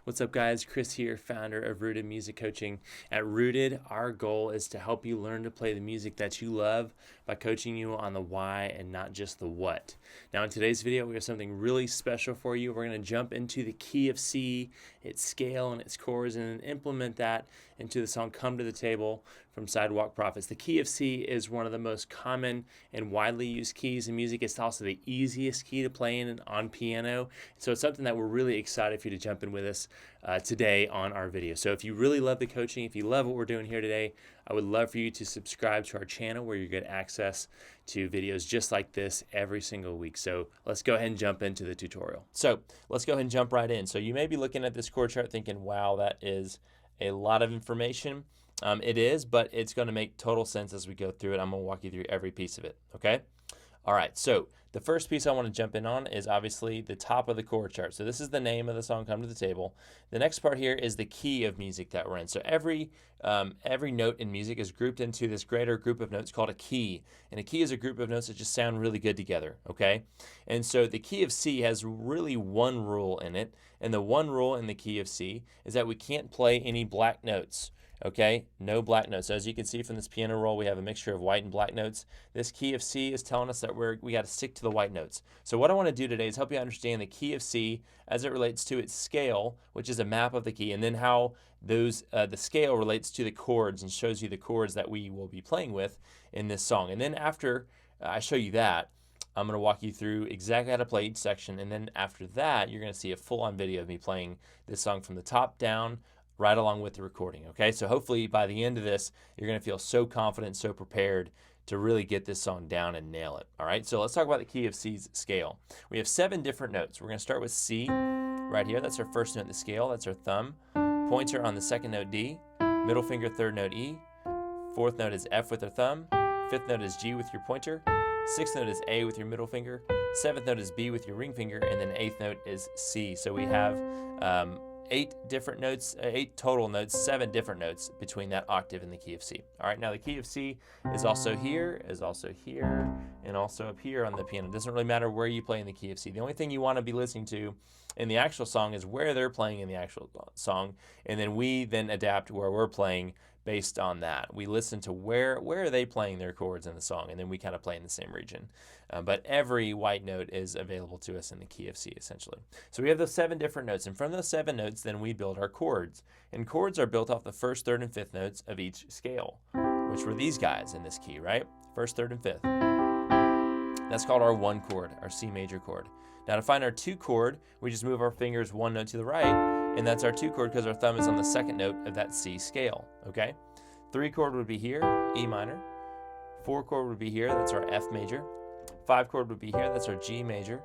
What's up, guys? Chris here, founder of Rooted Music Coaching. At Rooted, our goal is to help you learn to play the music that you love by coaching you on the why and not just the what. Now, in today's video, we have something really special for you. We're going to jump into the key of C, its scale and its chords, and implement that into the song Come to the Table from Sidewalk Prophets. The key of C is one of the most common and widely used keys in music. It's also the easiest key to play in on piano. So it's something that we're really excited for you to jump in with us today on our video. So if you really love the coaching, if you love what we're doing here today, I would love for you to subscribe to our channel where you get access to videos just like this every single week. So let's go ahead and jump into the tutorial. So let's go ahead and jump right in. So you may be looking at this chord chart thinking, wow, that is a lot of information. It is, but it's going to make total sense as we go through it. I'm going to walk you through every piece of it, okay? All right, so the first piece I want to jump in on is obviously the top of the chord chart. So this is the name of the song, Come to the Table. The next part here is the key of music that we're in. So every note in music is grouped into this greater group of notes called a key. And a key is a group of notes that just sound really good together, okay? And so the key of C has really one rule in it. And the one rule in the key of C is that we can't play any black notes. Okay, no black notes. So as you can see from this piano roll, we have a mixture of white and black notes. This key of C is telling us that we got to stick to the white notes. So what I want to do today is help you understand the key of C as it relates to its scale, which is a map of the key, and then how the scale relates to the chords and shows you the chords that we will be playing with in this song. And then after I show you that, I'm going to walk you through exactly how to play each section, and then after that, you're going to see a full-on video of me playing this song from the top down, right along with the recording, okay? So hopefully by the end of this, you're gonna feel so confident, so prepared to really get this song down and nail it, all right? So let's talk about the key of C's scale. We have 7 different notes. We're gonna start with C right here. That's our first note in the scale. That's our thumb. Pointer on the second note, D. Middle finger, third note, E. Fourth note is F with our thumb. Fifth note is G with your pointer. Sixth note is A with your middle finger. Seventh note is B with your ring finger. And then eighth note is C. So we have 8 different notes, 8 total notes, 7 different notes between that octave and the key of C. All right, now the key of C is also here, and also up here on the piano. It doesn't really matter where you play in the key of C. The only thing you want to be listening to in the actual song is where they're playing in the actual song, and then we then adapt where we're playing based on that. We listen to where are they playing their chords in the song, and then we kind of play in the same region. But every white note is available to us in the key of C, essentially. So we have those 7 different notes, and from those 7 notes, then we build our chords. And chords are built off the first, third, and fifth notes of each scale, which were these guys in this key, right? First, third, and fifth. That's called our 1 chord, our C major chord. Now to find our 2 chord, we just move our fingers 1 note to the right, and that's our 2 chord because our thumb is on the second note of that C scale, okay? 3 chord would be here, E minor. 4 chord would be here, that's our F major. 5 chord would be here, that's our G major.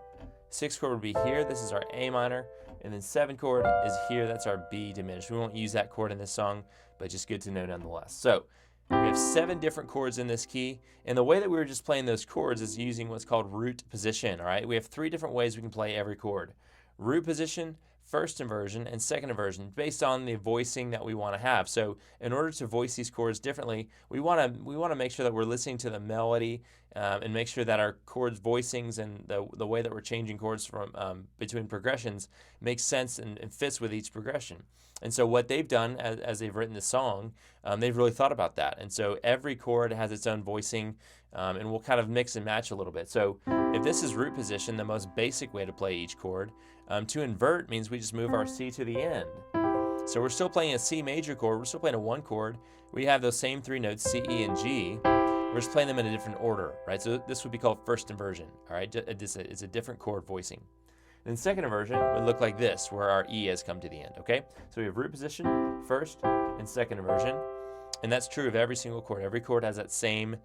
6 chord would be here, this is our A minor. And then 7 chord is here, that's our B diminished. We won't use that chord in this song, but just good to know nonetheless. So we have 7 different chords in this key, and the way that we were just playing those chords is using what's called root position, all right? We have 3 different ways we can play every chord. Root position, first inversion, and second inversion based on the voicing that we want to have. So in order to voice these chords differently, we want to make sure that we're listening to the melody and make sure that our chords voicings and the way that we're changing chords from between progressions makes sense and fits with each progression. And so what they've done as they've written this song, they've really thought about that. And so every chord has its own voicing, and we'll kind of mix and match a little bit. So if this is root position, the most basic way to play each chord, to invert means we just move our C to the end. So we're still playing a C major chord, we're still playing a 1 chord. We have those same 3 notes, C, E, and G. We're just playing them in a different order, right? So this would be called first inversion, all right? It's a different chord voicing. Then second inversion would look like this, where our E has come to the end, okay? So we have root position, first, and second inversion. And that's true of every single chord. Every chord has that same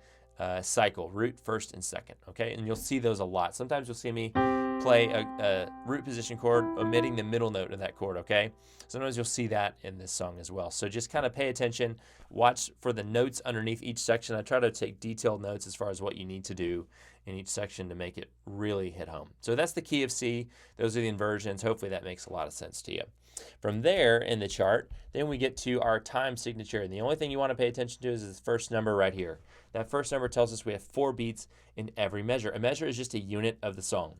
cycle, root, first, and second, okay? And you'll see those a lot. Sometimes you'll see me play a root position chord omitting the middle note of that chord, okay? Sometimes you'll see that in this song as well. So just kind of pay attention, watch for the notes underneath each section. I try to take detailed notes as far as what you need to do in each section to make it really hit home. So that's the key of C. Those are the inversions. Hopefully that makes a lot of sense to you. From there in the chart, then we get to our time signature. And the only thing you want to pay attention to is this first number right here. That first number tells us we have 4 beats in every measure. A measure is just a unit of the song.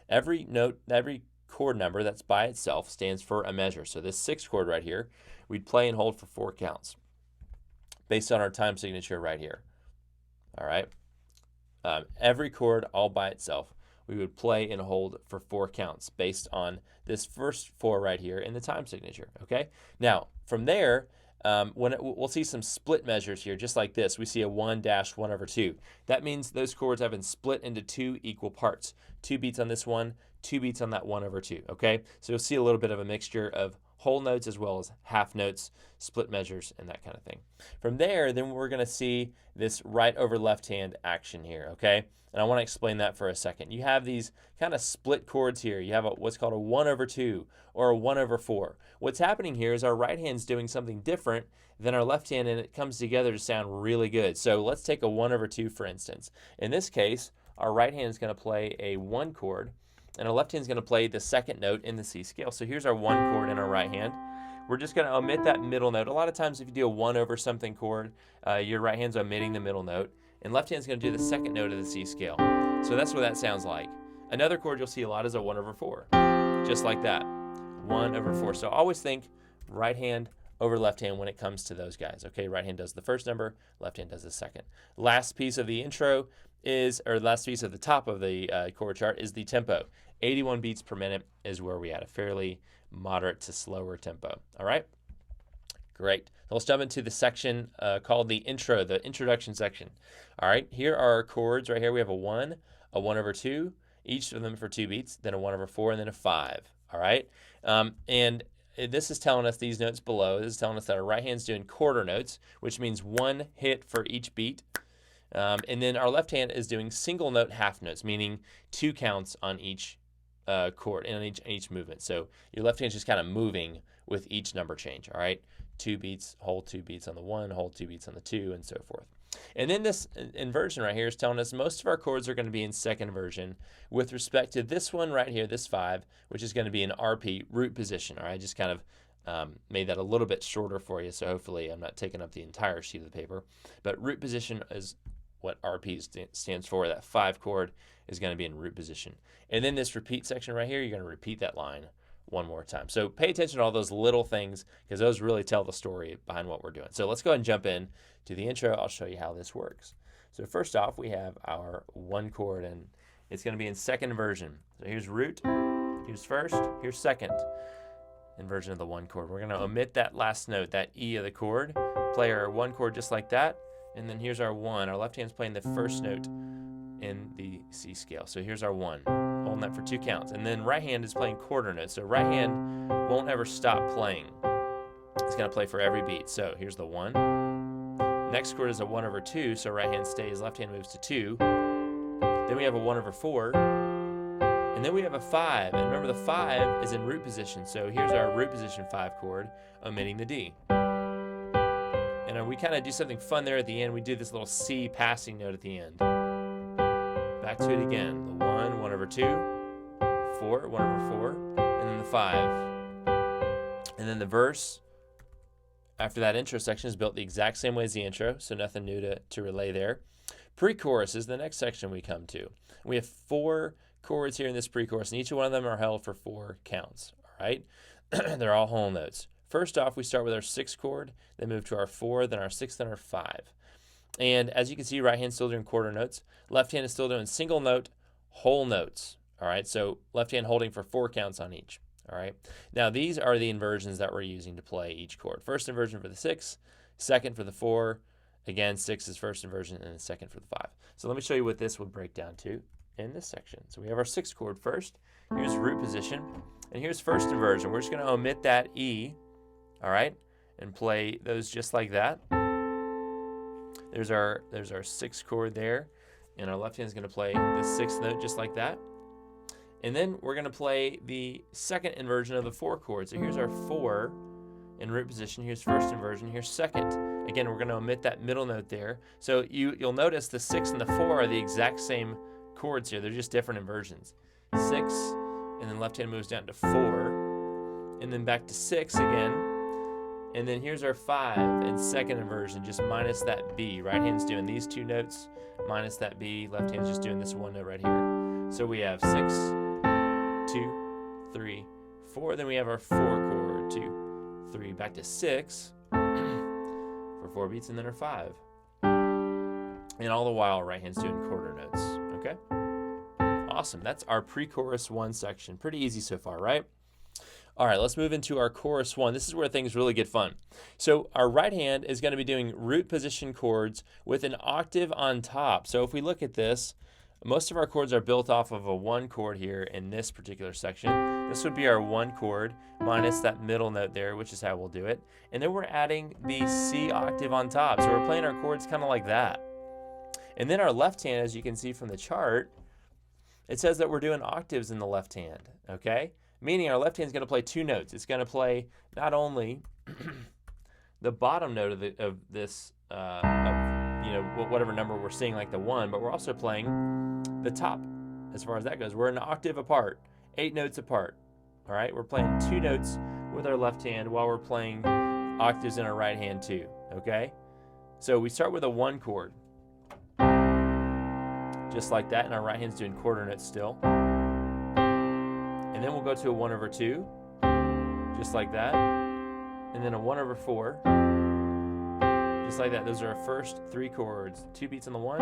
Every note, every chord number that's by itself stands for a measure. So this 6 chord right here, we'd play and hold for 4 counts based on our time signature right here. All right. Every chord all by itself, we would play and hold for 4 counts based on this first 4 right here in the time signature. Okay. Now from there, we'll see some split measures here, just like this. We see a 1-1/2. That means those chords have been split into 2 equal parts. 2 beats on this one, 2 beats on that 1/2. Okay, so you'll see a little bit of a mixture of whole notes as well as half notes, split measures, and that kind of thing. From there, then we're going to see this right over left hand action here. Okay, and I want to explain that for a second. You have these kind of split chords here. You have what's called a 1/2 or a 1/4. What's happening here is our right hand's doing something different than our left hand, and it comes together to sound really good. So let's take a 1/2 for instance. In this case, our right hand is going to play a 1 chord, and our left hand is going to play the 2nd note in the C scale. So here's our 1 chord in our right hand. We're just going to omit that middle note. A lot of times if you do a 1/something chord, your right hand's omitting the middle note, and left hand's going to do the 2nd note of the C scale. So that's what that sounds like. Another chord you'll see a lot is a 1/4, just like that, 1/4. So always think right hand over left hand when it comes to those guys. Okay, right hand does the first number, left hand does the second. Last piece of the intro is, or last piece of the top of the chord chart is the tempo. 81 beats per minute is where we had a fairly moderate to slower tempo. All right, great. Let's jump into the section called the intro, the introduction section. All right, here are our chords right here. We have a 1, a 1/2, each of them for 2 beats, then a 1/4, and then a 5. All right, and this is telling us these notes below. This is telling us that our right hand's doing quarter notes, which means 1 hit for each beat. And then our left hand is doing single note half notes, meaning 2 counts on each chord and on each movement. So your left hand's just kind of moving with each number change. All right, 2 beats, hold 2 beats on the 1, hold 2 beats on the 2, and so forth. And then this inversion right here is telling us most of our chords are going to be in second inversion with respect to this one right here, this 5, which is going to be in RP, root position. All right, just kind of made that a little bit shorter for you, so hopefully I'm not taking up the entire sheet of the paper. But root position is what RP stands for. That 5 chord is going to be in root position. And then this repeat section right here, you're going to repeat that line one more time. So pay attention to all those little things because those really tell the story behind what we're doing. So let's go ahead and jump in to the intro. I'll show you how this works. So first off, we have our 1 chord, and it's going to be in second inversion. So here's root, here's first, here's second inversion of the 1 chord. We're going to omit that last note, that E of the chord, play our 1 chord just like that, and then here's our 1. Our left hand's playing the first note in the C scale. So here's our 1, holding that for 2 counts. And then right hand is playing quarter notes. So right hand won't ever stop playing. It's going to play for every beat. So here's the 1. Next chord is a 1/2. So right hand stays, left hand moves to 2. Then we have a 1/4. And then we have a 5. And remember, the 5 is in root position. So here's our root position 5 chord, omitting the D. And we kind of do something fun there at the end. We do this little C passing note at the end. Back to it again. The 1, 1/2, 4, 1/4, and then the 5. And then the verse after that intro section is built the exact same way as the intro, so nothing new to relay there. Pre-chorus is the next section we come to. We have 4 chords here in this pre-chorus, and each one of them are held for 4 counts. All right, they're all whole notes. First off, we start with our 6 chord, then move to our 4, then our 6, then our 5. And as you can see, right hand's still doing quarter notes. Left hand is still doing single note, whole notes. All right, so left hand holding for 4 counts on each. All right, now these are the inversions that we're using to play each chord. First inversion for the 6, second for the 4. Again, 6 is first inversion, and then second for the 5. So let me show you what this would break down to in this section. So we have our 6 chord first. Here's root position, and here's first inversion. We're just going to omit that E, all right, and play those just like that. There's our 6 chord there, and our left hand is going to play the 6th note just like that. And then we're going to play the second inversion of the 4 chord. So here's our 4 in root position. Here's first inversion. Here's second. Again, we're going to omit that middle note there. So you'll notice the 6 and the 4 are the exact same chords here. They're just different inversions. 6, and then left hand moves down to 4, and then back to 6 again. And then here's our 5 in second inversion, just minus that B. Right hand's doing these 2 notes, minus that B. Left hand's just doing this 1 note right here. So we have 6, 2, 3, 4. Then we have our 4 chord, 2, 3, back to 6 for 4 beats, and then our 5. And all the while, right hand's doing quarter notes, okay? Awesome, that's our pre-chorus 1 section. Pretty easy so far, right? All right, let's move into our chorus 1. This is where things really get fun. So our right hand is going to be doing root position chords with an octave on top. So if we look at this, most of our chords are built off of a 1 chord here in this particular section. This would be our 1 chord minus that middle note there, which is how we'll do it. And then we're adding the C octave on top. So we're playing our chords kind of like that. And then our left hand, as you can see from the chart, it says that we're doing octaves in the left hand, okay? Meaning our left hand is going to play 2 notes. It's going to play not only the bottom note of this, whatever number we're seeing, like the 1, but we're also playing the top as far as that goes. We're an octave apart, 8 notes apart, all right? We're playing 2 notes with our left hand while we're playing octaves in our right hand too, okay? So we start with a 1 chord, just like that, and our right hand's doing quarter notes still. And then we'll go to a 1/2, just like that. And then a 1/4, just like that. Those are our first 3 chords. 2 beats on the 1,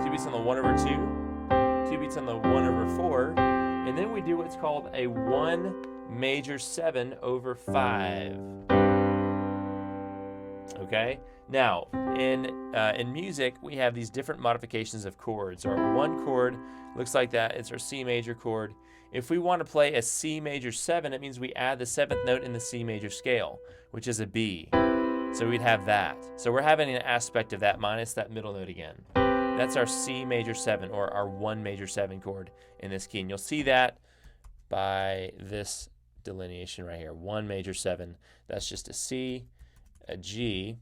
2 beats on the 1/2, 2 beats on the 1/4, and then we do what's called a 1 major 7 over 5. Okay? Now, in music, we have these different modifications of chords. Our 1 chord looks like that. It's our C major chord. If we want to play a C major 7, it means we add the 7th note in the C major scale, which is a B. So we'd have that. So we're having an aspect of that minus that middle note again. That's our C major 7, or our 1 major 7 chord in this key. And you'll see that by this delineation right here. 1 major 7. That's just a C, a G,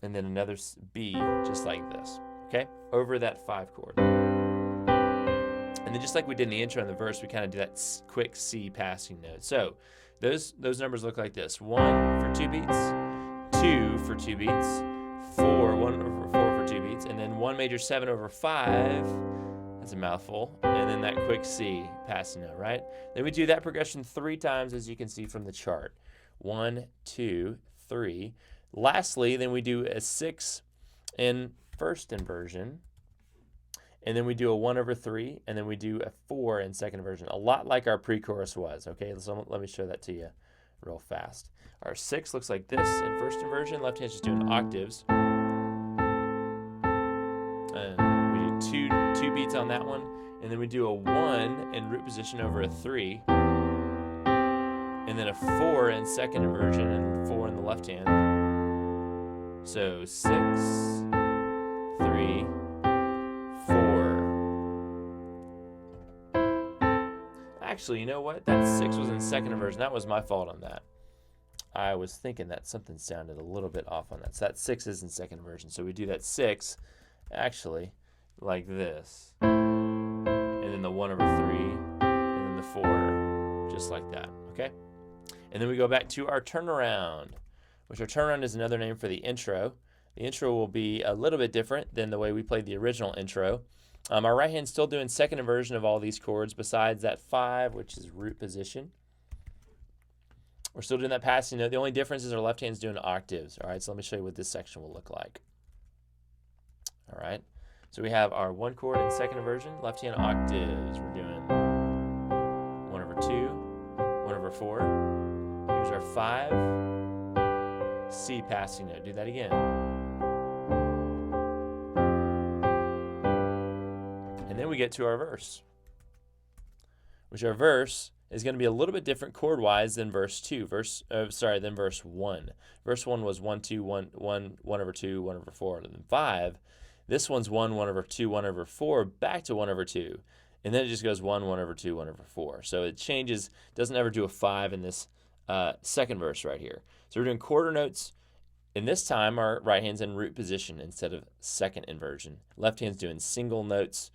and then another B, just like this, okay? Over that 5 chord. And then just like we did in the intro and the verse, we kind of do that quick C passing note. So those numbers look like this. 1 for 2 beats, 2 for 2 beats, 4, 1/4 for 2 beats, and then 1 major 7 over 5. That's a mouthful. And then that quick C passing note, right? Then we do that progression 3 times, as you can see from the chart. 1, 2, 3. Lastly, then we do a 6 in first inversion, and then we do a 1/3, and then we do a 4 in second inversion, a lot like our pre-chorus was, okay? So let me show that to you real fast. Our 6 looks like this in first inversion. Left hand's just doing octaves. And we do two beats on that one, and then we do a 1 in root position over a 3, and then a 4 in second inversion and 4 in the left hand. So 6, 3, 4. Actually, you know what? That 6 was in second inversion. That was my fault on that. I was thinking that something sounded a little bit off on that. So that 6 is in second inversion. So we do that 6, actually, like this. And then the 1/3, and then the 4, just like that, okay? And then we go back to our turnaround, which our turnaround is another name for the intro. The intro will be a little bit different than the way we played the original intro. Our right hand's still doing second inversion of all these chords besides that 5, which is root position. We're still doing that passing note. The only difference is our left hand's doing octaves. All right, so let me show you what this section will look like. All right, so we have our 1 chord in second inversion, left hand octaves. We're doing 1/2, 1/4. Here's our 5, C passing note. Do that again. And then we get to our verse, which our verse is going to be a little bit different chord-wise than verse 2. Than verse 1. Verse 1 was 1, 2, 1, 1, 1/2, 1/4, and then 5. This one's 1, 1/2, 1/4, back to 1/2, and then it just goes 1, 1/2, 1/4. So it changes, doesn't ever do a 5 in this second verse right here. So we're doing quarter notes. And this time, our right hand's in root position instead of second inversion. Left hand's doing single notes,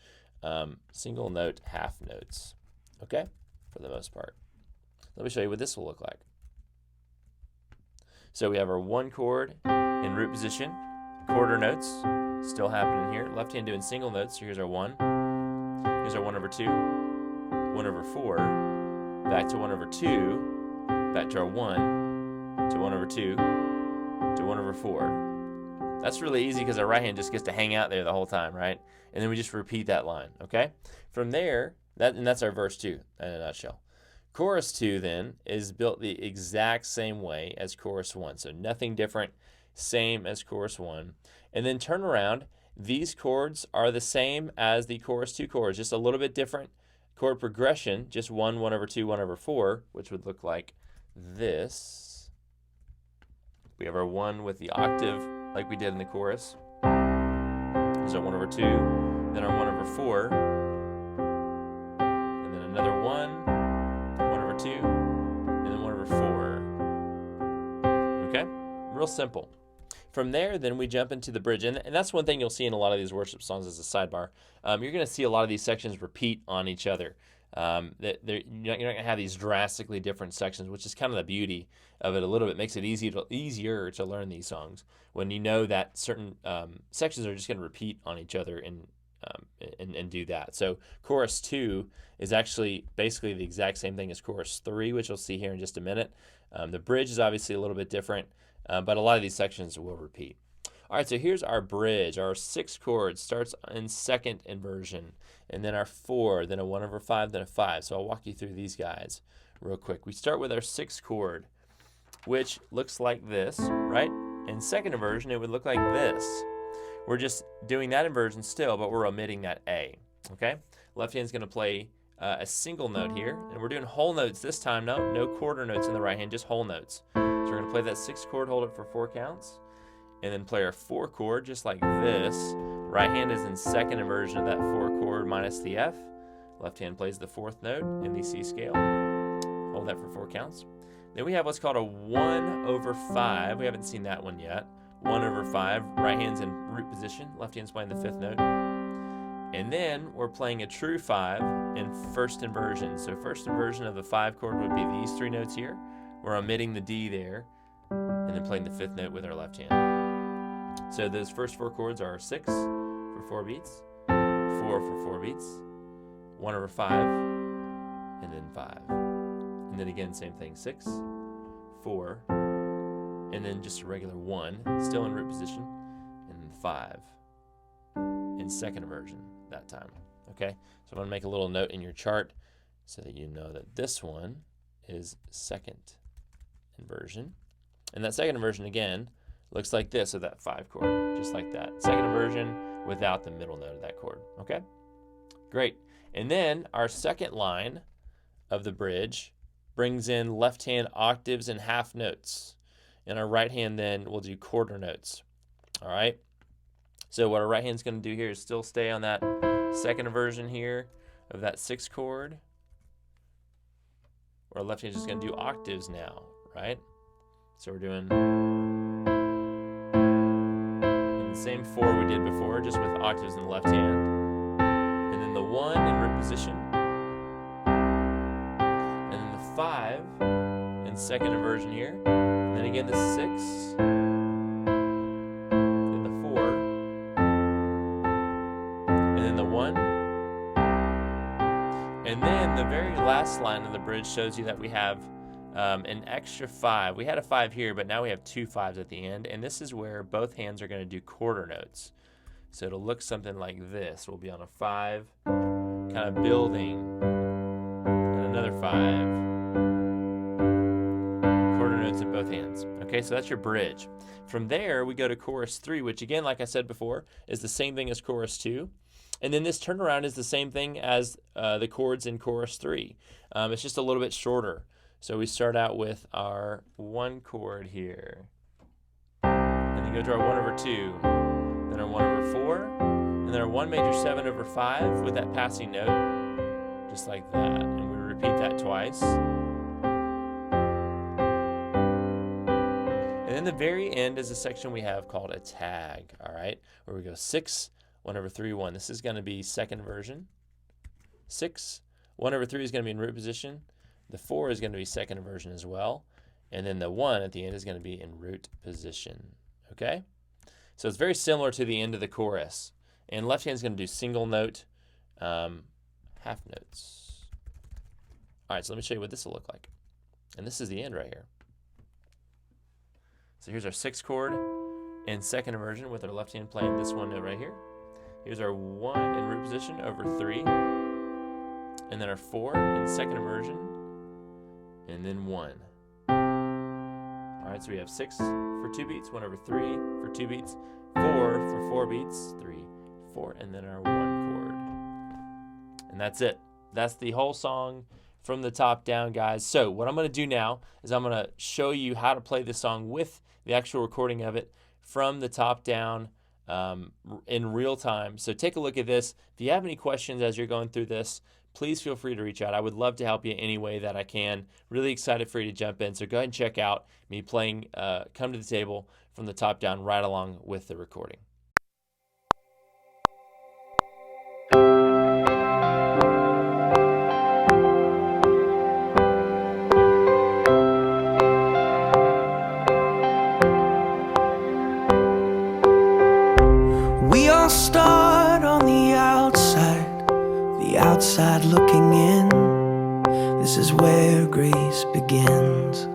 single note half notes, okay, for the most part. Let me show you what this will look like. So we have our 1 chord in root position, quarter notes, still happening here. Left hand doing single notes, so here's our 1, here's our 1/2, 1/4, back to 1 over 2, back to our 1, to 1 over 2, to 1 over 4. That's really easy because our right hand just gets to hang out there the whole time, right? And then we just repeat that line, okay? From there, that's our verse 2 in a nutshell. Chorus 2 then is built the exact same way as chorus 1. So nothing different, same as chorus 1. And then turn around. These chords are the same as the chorus 2 chords, just a little bit different chord progression, just 1, 1 over 2, 1 over 4, which would look like this. We have our 1 with the octave like we did in the chorus. There's our 1 over 2, then our 1 over 4, and then another 1, 1 over 2, and then 1 over 4. Okay? Real simple. From there, then we jump into the bridge, and that's one thing you'll see in a lot of these worship songs as a sidebar. You're going to see a lot of these sections repeat on each other. You're not going to have these drastically different sections, which is kind of the beauty of it a little bit. Makes it easier to learn these songs when you know that certain sections are just going to repeat on each other and do that. So chorus 2 is actually basically the exact same thing as chorus 3, which you'll see here in just a minute. The bridge is obviously a little bit different, but a lot of these sections will repeat. All right, so here's our bridge. Our 6 chords starts in second inversion, and then our 4, then a 1 over 5, then a 5. So I'll walk you through these guys real quick. We start with our 6th chord, which looks like this, right? In second inversion, it would look like this. We're just doing that inversion still, but we're omitting that A, okay? Left hand's going to play a single note here, and we're doing whole notes this time. No quarter notes in the right hand, just whole notes. So we're going to play that 6th chord, hold it for 4 counts, and then play our 4 chord just like this. Right hand is in second inversion of that 4 chord minus the F. Left hand plays the 4th note in the C scale. Hold that for 4 counts. Then we have what's called a 1 over 5. We haven't seen that one yet. 1 over 5. Right hand's in root position. Left hand's playing the 5th note. And then we're playing a true 5 in first inversion. So first inversion of the 5 chord would be these 3 notes here. We're omitting the D there, and then playing the 5th note with our left hand. So those first 4 chords are 6 for 4 beats, 4 for 4 beats, 1 over 5, and then 5. And then again, same thing, 6, 4, and then just a regular 1, still in root position, and then 5 in second inversion that time. Okay, so I'm going to make a little note in your chart so that you know that this one is second inversion. And that second inversion, again, looks like this of that 5 chord, just like that. Second inversion without the middle note of that chord, okay? Great. And then our second line of the bridge brings in left hand octaves and half notes. And our right hand then will do quarter notes, all right? So what our right hand's going to do here is still stay on that second inversion here of that 6th chord. Our left hand's just going to do octaves now, right? So we're doing the same 4 we did before, just with octaves in the left hand. And then the 1 in root position. And then the 5 in second inversion here. And then again the 6. Then the 4. And then the 1. And then the very last line of the bridge shows you that we have an extra 5. We had a 5 here, but now we have 2 5s at the end, and this is where both hands are going to do quarter notes. So it'll look something like this. We'll be on a 5, kind of building, and another 5. Quarter notes in both hands. Okay, so that's your bridge. From there, we go to chorus 3, which again, like I said before, is the same thing as chorus 2. And then this turnaround is the same thing as the chords in chorus 3. It's just a little bit shorter. So we start out with our 1 chord here. And then go to our 1 over 2. Then our 1 over 4. And then our 1 major 7 over 5 with that passing note. Just like that. And we repeat that twice. And then the very end is a section we have called a tag. Alright? Where we go 6, 1 over 3, 1. This is going to be second inversion. 6, 1 over 3 is going to be in root position. The 4 is going to be second inversion as well. And then the 1 at the end is going to be in root position. Okay? So it's very similar to the end of the chorus. And left hand is going to do single note, half notes. All right, so let me show you what this will look like. And this is the end right here. So here's our 6th chord in second inversion with our left hand playing this one note right here. Here's our 1 in root position over 3. And then our 4 in second inversion. And then 1. All right, so we have 6 for 2 beats, 1 over 3 for 2 beats, 4 for 4 beats, 3, 4, and then our 1 chord. And that's it. That's the whole song from the top down, guys. So what I'm going to do now is I'm going to show you how to play this song with the actual recording of it from the top down in real time. So take a look at this. If you have any questions as you're going through this, please feel free to reach out. I would love to help you any way that I can. Really excited for you to jump in. So go ahead and check out me playing Come to the Table from the top down right along with the recording. We all start on the outside looking in. This is where grace begins.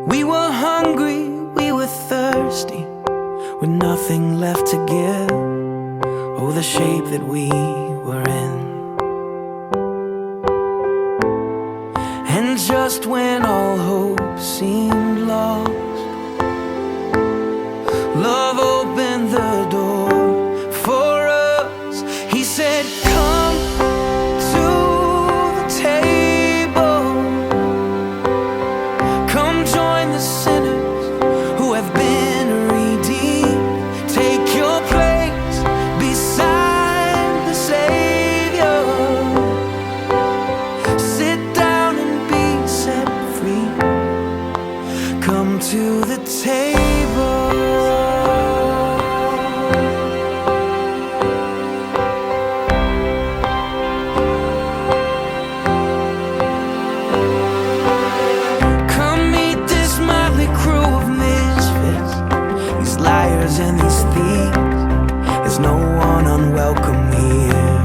We were hungry, we were thirsty, with nothing left to give. Oh, the shape that we were in. And just when all hope seemed lost, love opened the door for us. He said, come to the table. Come join the sinners who have been redeemed. Take your place beside the Savior. Sit down and be set free. Come to the table. And these thieves, there's no one unwelcome here.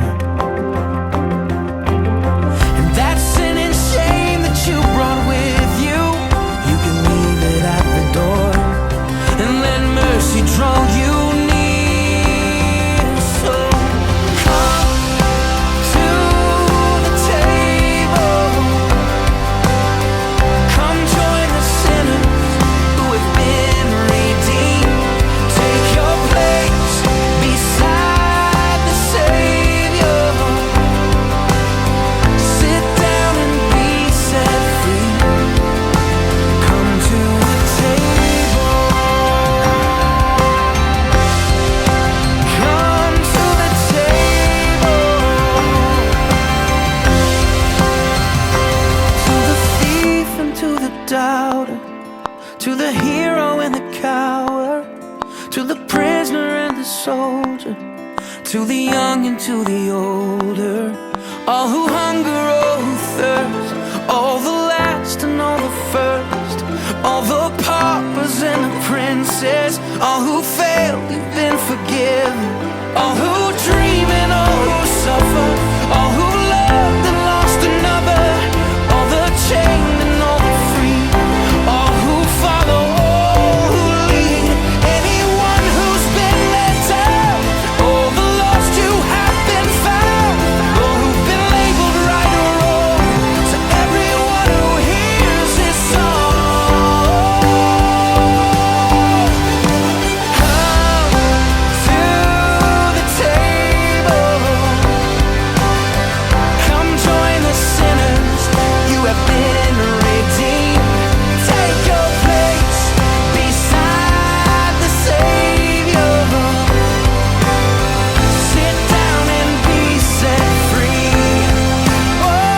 And that sin and shame that you brought with you, you can leave it at the door and let mercy draw you near. So come to the table. Come join the sinners who have been redeemed. To the hero and the coward, to the prisoner and the soldier, to the young and to the older, all who hunger, all who thirst, all the last and all the first, all the paupers and the princes, all who failed, you've been forgiven, all who dream and all who suffer, all who loved and lost another, all the chained and all the free, all who follow, all who lead, anyone who's been let down, all the lost who have been found, all who've been labeled right or wrong, to everyone who hears this song, come to the table, come join the sinners, you have been redeemed. Take your place beside the Savior. Sit down and be set free. Oh,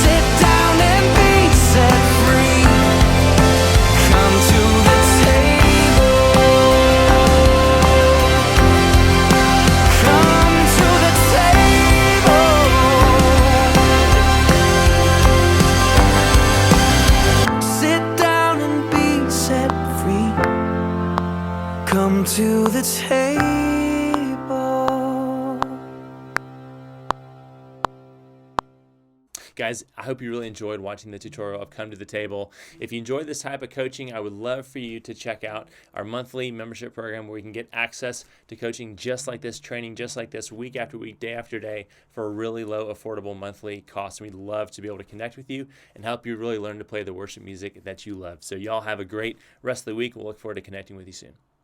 sit down and be set free. Come to the table. Come to the table. Sit down and be set free. Come to the table. Guys, I hope you really enjoyed watching the tutorial of Come to the Table. If you enjoyed this type of coaching, I would love for you to check out our monthly membership program where you can get access to coaching just like this, training just like this, week after week, day after day, for a really low, affordable monthly cost. And we'd love to be able to connect with you and help you really learn to play the worship music that you love. So y'all have a great rest of the week. We'll look forward to connecting with you soon.